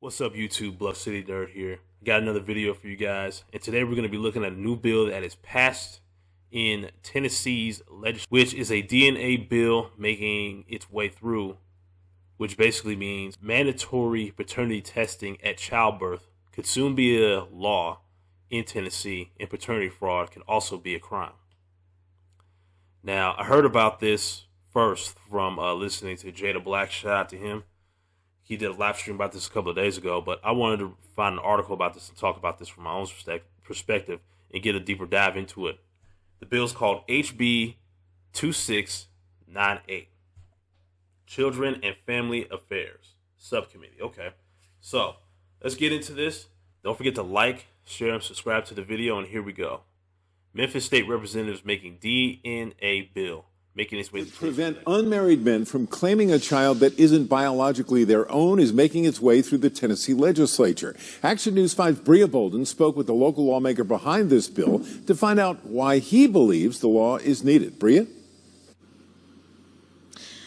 What's up, YouTube? Bluff City Dirt here. Got another video for you guys, and today we're going to be looking at a new bill that is passed in Tennessee's legislature, which is a DNA bill making its way through, which basically means mandatory paternity testing at childbirth could soon be a law in Tennessee, and paternity fraud can also be a crime. Now, I heard about this first from listening to Jada Black. Shout out to him. He did a live stream about this a couple of days ago, but I wanted to find an article about this and talk about this from my own perspective and get a deeper dive into it. The bill is called HB 2698, Children and Family Affairs Subcommittee. Okay, so let's get into this. Don't forget to like, share, and subscribe to the video, and here we go. Memphis State Representatives making DNA bill. Making its way to prevent unmarried men from claiming a child that isn't biologically their own is making its way through the Tennessee legislature. Action News 5's Bria Bolden spoke with the local lawmaker behind this bill to find out why he believes the law is needed. Bria?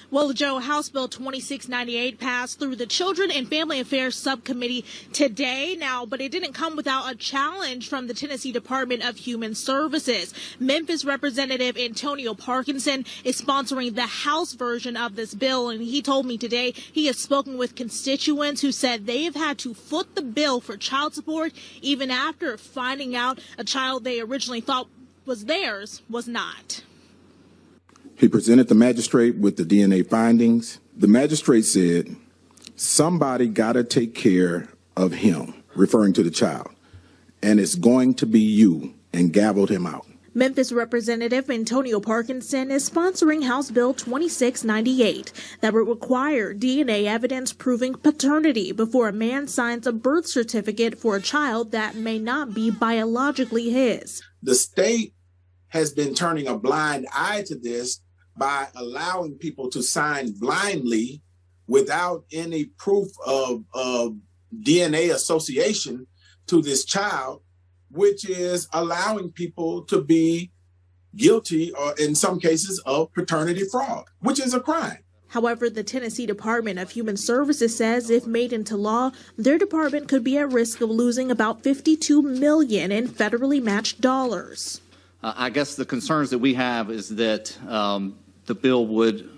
Well, Joe, House Bill 2698 passed through the Children and Family Affairs Subcommittee today now, but it didn't come without a challenge from the Tennessee Department of Human Services. Memphis Representative Antonio Parkinson is sponsoring the House version of this bill, and he told me today he has spoken with constituents who said they have had to foot the bill for child support even after finding out a child they originally thought was theirs was not. He presented the magistrate with the DNA findings. The magistrate said, somebody got to take care of him, referring to the child, and it's going to be you, and gavelled him out. Memphis Representative Antonio Parkinson is sponsoring House Bill 2698 that would require DNA evidence proving paternity before a man signs a birth certificate for a child that may not be biologically his. The state has been turning a blind eye to this by allowing people to sign blindly without any proof of DNA association to this child, which is allowing people to be guilty, or in some cases, of paternity fraud, which is a crime. However, the Tennessee Department of Human Services says if made into law, their department could be at risk of losing about $52 million in federally matched dollars. I guess the concerns that we have is that the bill would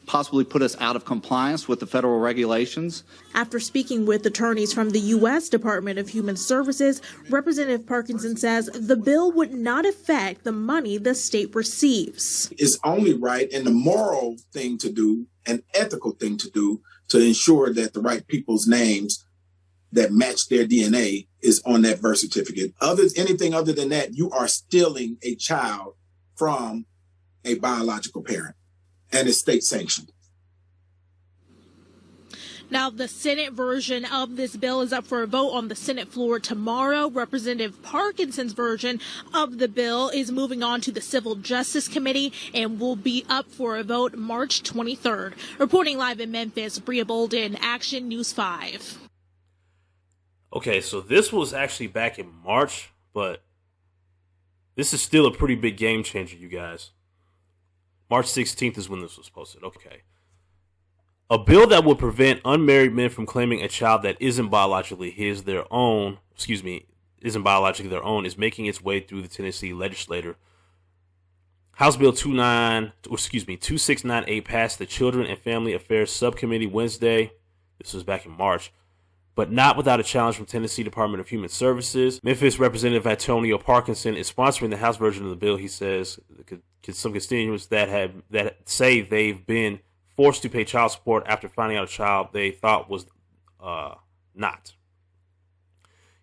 possibly put us out of compliance with the federal regulations. After speaking with attorneys from the U.S. Department of Human Services, Representative Parkinson says the bill would not affect the money the state receives. It's only right and the moral thing to do, an ethical thing to do, to ensure that the right people's names that match their DNA is on that birth certificate. Anything other than that, you are stealing a child from a biological parent, and it's state sanctioned. Now, the Senate version of this bill is up for a vote on the Senate floor tomorrow. Representative Parkinson's version of the bill is moving on to the Civil Justice Committee and will be up for a vote March 23rd. Reporting live in Memphis, Bria Bolden, Action News 5. Okay, so this was actually back in March, but this is still a pretty big game changer, you guys. March 16th is when this was posted. Okay. A bill that would prevent unmarried men from claiming a child that isn't biologically their own is making its way through the Tennessee legislature. House Bill 2698 passed the Children and Family Affairs Subcommittee Wednesday. This was back in March, but not without a challenge from Tennessee Department of Human Services. Memphis Representative Antonio Parkinson is sponsoring the House version of the bill. He says some constituents that say they've been forced to pay child support after finding out a child they thought was not.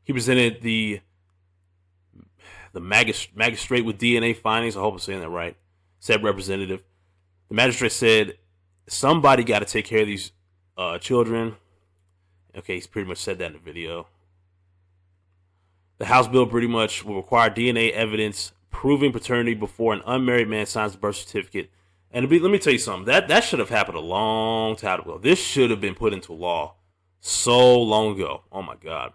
He presented the magistrate with DNA findings. I hope I'm saying that right. Said representative. The magistrate said somebody got to take care of these children. Okay, he's pretty much said that in the video. The House bill pretty much will require DNA evidence proving paternity before an unmarried man signs the birth certificate. And let me tell you something. That should have happened a long time ago. This should have been put into law so long ago. Oh, my God.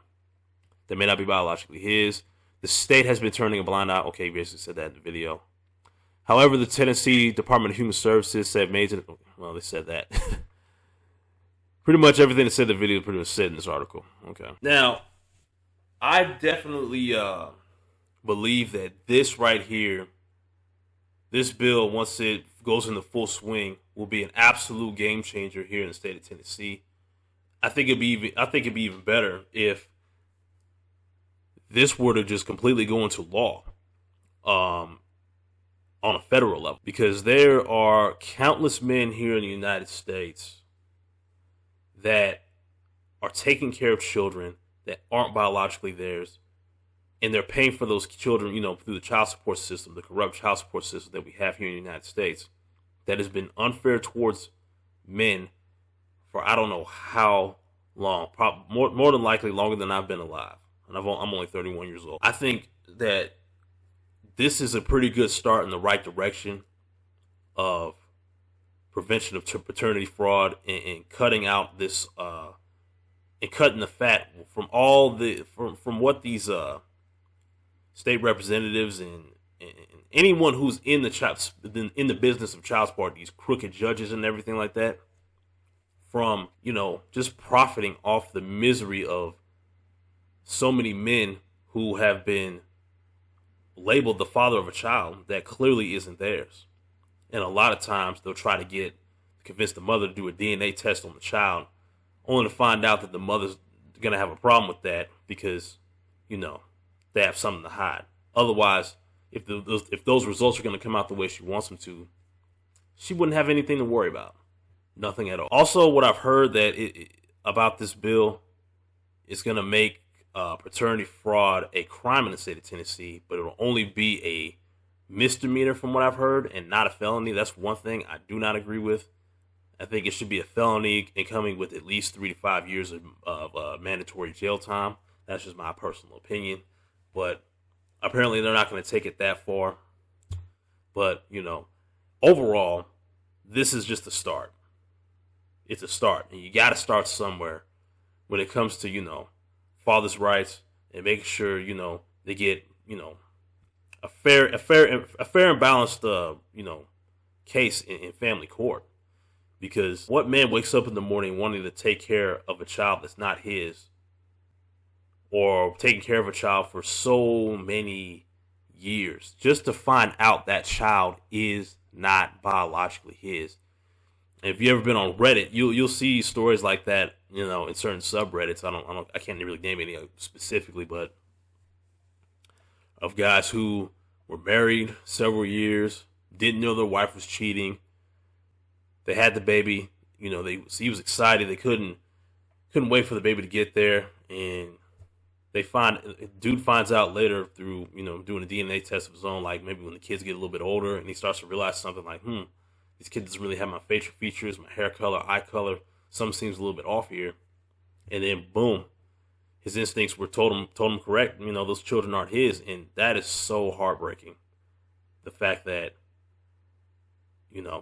That may not be biologically his. The state has been turning a blind eye. Okay, he basically said that in the video. However, the Tennessee Department of Human Services said they said that. Pretty much everything that said in the video pretty much said in this article. Okay. Now, I definitely believe that this right here, this bill, once it goes into full swing, will be an absolute game changer here in the state of Tennessee. I think it'd be even better if this were to just completely go into law on a federal level, because there are countless men here in the United States that are taking care of children that aren't biologically theirs, and they're paying for those children, through the child support system, the corrupt child support system that we have here in the United States, that has been unfair towards men for I don't know how long, more than likely longer than I've been alive, and I'm only 31 years old. I think that this is a pretty good start in the right direction of prevention of paternity fraud and cutting out this and cutting the fat from from what these state representatives and anyone who's in the business of child support, these crooked judges and everything like that, from just profiting off the misery of so many men who have been labeled the father of a child that clearly isn't theirs. And a lot of times they'll try to convince the mother to do a DNA test on the child, only to find out that the mother's going to have a problem with that because, they have something to hide. Otherwise, if those results are going to come out the way she wants them to, she wouldn't have anything to worry about. Nothing at all. Also, what I've heard about this bill is going to make paternity fraud a crime in the state of Tennessee, but it'll only be a misdemeanor from what I've heard and not a felony. That's one thing I do not agree with. I think it should be a felony and coming with at least 3 to 5 years of mandatory jail time. That's just my personal opinion. But apparently they're not going to take it that far. But, overall, this is just a start. It's a start. And you got to start somewhere when it comes to, fathers' rights and making sure, they get, a fair and balanced, case in family court. Because what man wakes up in the morning wanting to take care of a child that's not his, or taking care of a child for so many years, just to find out that child is not biologically his? And if you've ever been on Reddit, you'll see stories like that, in certain subreddits. I can't really name any specifically, but of guys who were married several years, didn't know their wife was cheating. They had the baby, he was excited. They couldn't wait for the baby to get there, and dude finds out later through, doing a DNA test of his own, like maybe when the kids get a little bit older, and he starts to realize something like, this kid doesn't really have my facial features, my hair color, eye color. Something seems a little bit off here. And then boom, his instincts were told him correct. Those children aren't his, and that is so heartbreaking. The fact that,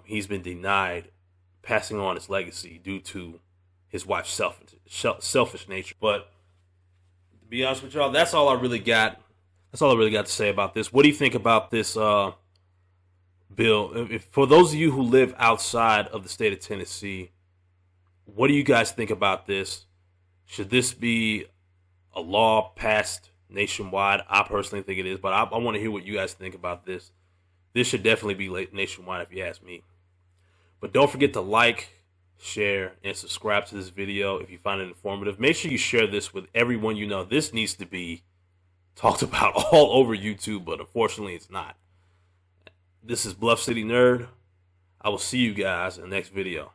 he's been denied passing on his legacy due to his wife's selfish nature. But to be honest with y'all, that's all I really got. That's all I really got to say about this. What do you think about this bill? For those of you who live outside of the state of Tennessee, what do you guys think about this? Should this be a law passed nationwide? I personally think it is, but I want to hear what you guys think about this. This should definitely be nationwide if you ask me. But don't forget to like, share, and subscribe to this video if you find it informative. Make sure you share this with everyone you know. This needs to be talked about all over YouTube, but unfortunately it's not. This is Bluff City Nerd. I will see you guys in the next video.